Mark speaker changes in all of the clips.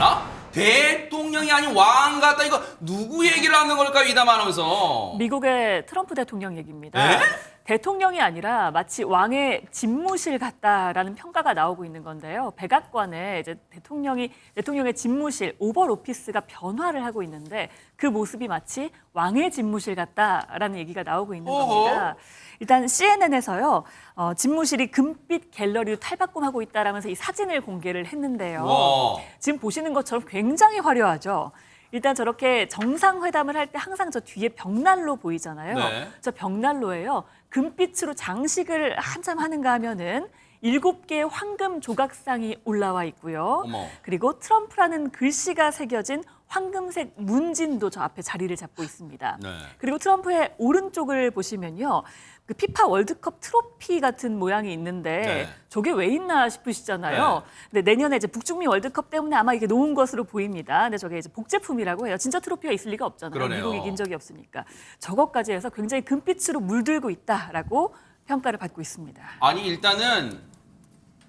Speaker 1: 어머나? 대통령이 아닌 왕 같다. 이거 누구 얘기를 하는 걸까요? 이담 아나운서.
Speaker 2: 미국의 트럼프 대통령 얘기입니다.
Speaker 1: 네?
Speaker 2: 대통령이 아니라 마치 왕의 집무실 같다라는 평가가 나오고 있는 건데요. 백악관에 이제 대통령의 집무실 오벌 오피스가 변화를 하고 있는데 그 모습이 마치 왕의 집무실 같다라는 얘기가 나오고 있는 겁니다. 일단 CNN에서요. 집무실이 금빛 갤러리로 탈바꿈하고 있다라면서 이 사진을 공개를 했는데요.
Speaker 1: 와.
Speaker 2: 지금 보시는 것처럼 굉장히 화려하죠. 일단 저렇게 정상회담을 할 때 항상 저 뒤에 벽난로 보이잖아요.
Speaker 1: 네.
Speaker 2: 저 벽난로에요. 금빛으로 장식을 한참 하는가 하면은 7개의 황금 조각상이 올라와 있고요.
Speaker 1: 어머.
Speaker 2: 그리고 트럼프라는 글씨가 새겨진 황금색 문진도 저 앞에 자리를 잡고 있습니다.
Speaker 1: 네.
Speaker 2: 그리고 트럼프의 오른쪽을 보시면요. 그 피파 월드컵 트로피 같은 모양이 있는데
Speaker 1: 네.
Speaker 2: 저게 왜 있나 싶으시잖아요. 근데 내년에 이제 북중미 월드컵 때문에 아마 이게 놓은 것으로 보입니다. 근데 저게 이제 복제품이라고 해요. 진짜 트로피가 있을 리가 없잖아요.
Speaker 1: 그러네요.
Speaker 2: 미국이 이긴 적이 없으니까. 저것까지 해서 굉장히 금빛으로 물들고 있다라고 평가를 받고 있습니다.
Speaker 1: 아니 일단은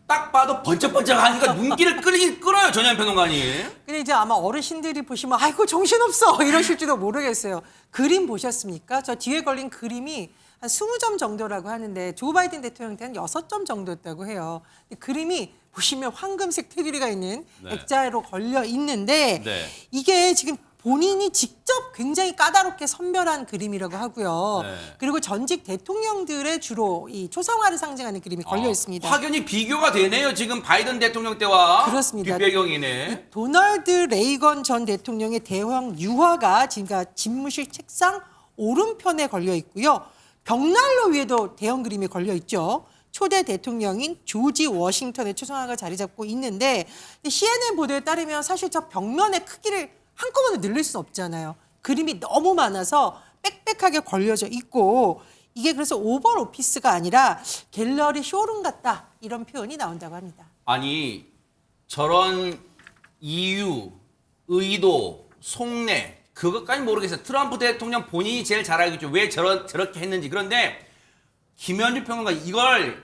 Speaker 1: 딱 봐도 번쩍번쩍하니까 눈길을 끌어요. 전현 평론가님.
Speaker 3: 근데 이제 아마 어르신들이 보시면 아이고 정신없어 이러실지도 모르겠어요. 그림 보셨습니까? 저 뒤에 걸린 그림이 한 20점 정도라고 하는데 조 바이든 대통령한테는 6점 정도였다고 해요. 그림이 보시면 황금색 테두리가 있는
Speaker 1: 네.
Speaker 3: 액자로 걸려 있는데
Speaker 1: 네.
Speaker 3: 이게 지금 본인이 직접 굉장히 까다롭게 선별한 그림이라고 하고요.
Speaker 1: 네.
Speaker 3: 그리고 전직 대통령들의 주로 이 초상화를 상징하는 그림이 걸려 있습니다.
Speaker 1: 확연히 비교가 되네요. 지금 바이든 대통령 때와
Speaker 3: 그렇습니다.
Speaker 1: 뒷배경이네.
Speaker 3: 도널드 레이건 전 대통령의 대형 유화가 지금 집무실 책상 오른편에 걸려 있고요. 벽난로 위에도 대형 그림이 걸려 있죠. 초대 대통령인 조지 워싱턴의 초상화가 자리 잡고 있는데 CNN 보도에 따르면 사실 저 벽면의 크기를 한꺼번에 늘릴 수는 없잖아요. 그림이 너무 많아서 빽빽하게 걸려져 있고 이게 그래서 오벌 오피스가 아니라 갤러리 쇼룸 같다 이런 표현이 나온다고 합니다.
Speaker 1: 아니 저런 이유, 의도, 속내 그것까지 모르겠어요. 트럼프 대통령 본인이 제일 잘 알겠죠. 왜 저렇게 했는지. 그런데 김현주 평론가 이걸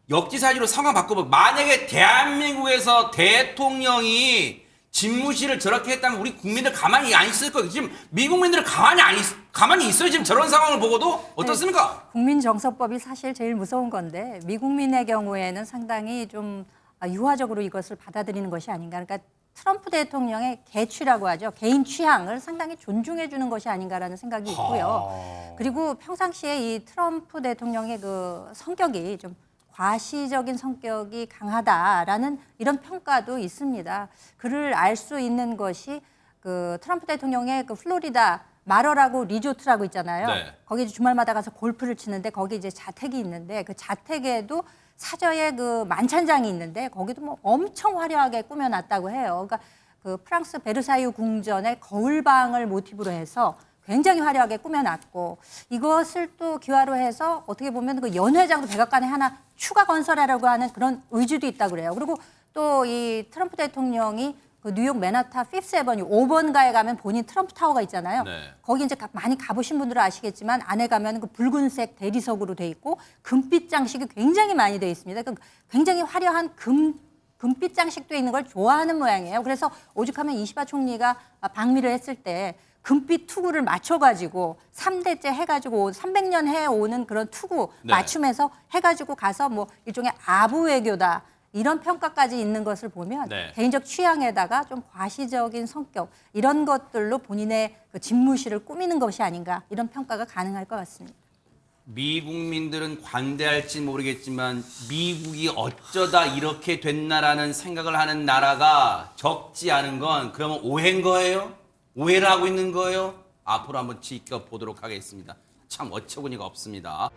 Speaker 1: 역지사지로 상황 바꿔보고 만약에 대한민국에서 대통령이 집무실을 저렇게 했다면 우리 국민들 가만히 안 있을 거예요. 지금 미국민들은 가만히 있어요. 지금 저런 상황을 보고도 어떻습니까?
Speaker 4: 네, 국민정서법이 사실 제일 무서운 건데 미국민의 경우에는 상당히 좀 유화적으로 이것을 받아들이는 것이 아닌가. 그러니까 트럼프 대통령의 개취라고 하죠. 개인 취향을 상당히 존중해 주는 것이 아닌가라는 생각이 있고요. 그리고 평상시에 이 트럼프 대통령의 그 성격이 좀 과시적인 성격이 강하다라는 이런 평가도 있습니다. 그를 알 수 있는 것이 그 트럼프 대통령의 그 플로리다 마러라고 리조트라고 있잖아요.
Speaker 1: 네.
Speaker 4: 거기 주말마다 가서 골프를 치는데 거기 이제 자택이 있는데 그 자택에도 사저에 그 만찬장이 있는데 거기도 뭐 엄청 화려하게 꾸며놨다고 해요. 그러니까 그 프랑스 베르사유 궁전의 거울방을 모티브로 해서 굉장히 화려하게 꾸며놨고 이것을 또 기화로 해서 어떻게 보면 그 연회장도 백악관에 하나 추가 건설하려고 하는 그런 의지도 있다고 그래요. 그리고 또 이 트럼프 대통령이 그 뉴욕 맨하탄 피프스 애버뉴 5번가에 가면 본인 트럼프 타워가 있잖아요.
Speaker 1: 네.
Speaker 4: 거기 이제 많이 가보신 분들은 아시겠지만 안에 가면 그 붉은색 대리석으로 돼 있고 금빛 장식이 굉장히 많이 돼 있습니다. 그 굉장히 화려한 금빛 장식도 있는 걸 좋아하는 모양이에요. 그래서 오죽하면 이시바 총리가 방미를 했을 때 금빛 투구를 맞춰가지고 3대째 해가지고 300년 해오는 그런 투구
Speaker 1: 네.
Speaker 4: 맞춤해서 해가지고 가서 뭐 일종의 아부 외교다. 이런 평가까지 있는 것을 보면
Speaker 1: 네.
Speaker 4: 개인적 취향에다가 좀 과시적인 성격 이런 것들로 본인의 그 집무실을 꾸미는 것이 아닌가 이런 평가가 가능할 것 같습니다.
Speaker 1: 미국민들은 관대할지 모르겠지만 미국이 어쩌다 이렇게 됐나라는 생각을 하는 나라가 적지 않은 건 그러면 오해인 거예요? 오해를 하고 있는 거예요? 앞으로 한번 지켜보도록 하겠습니다. 참 어처구니가 없습니다.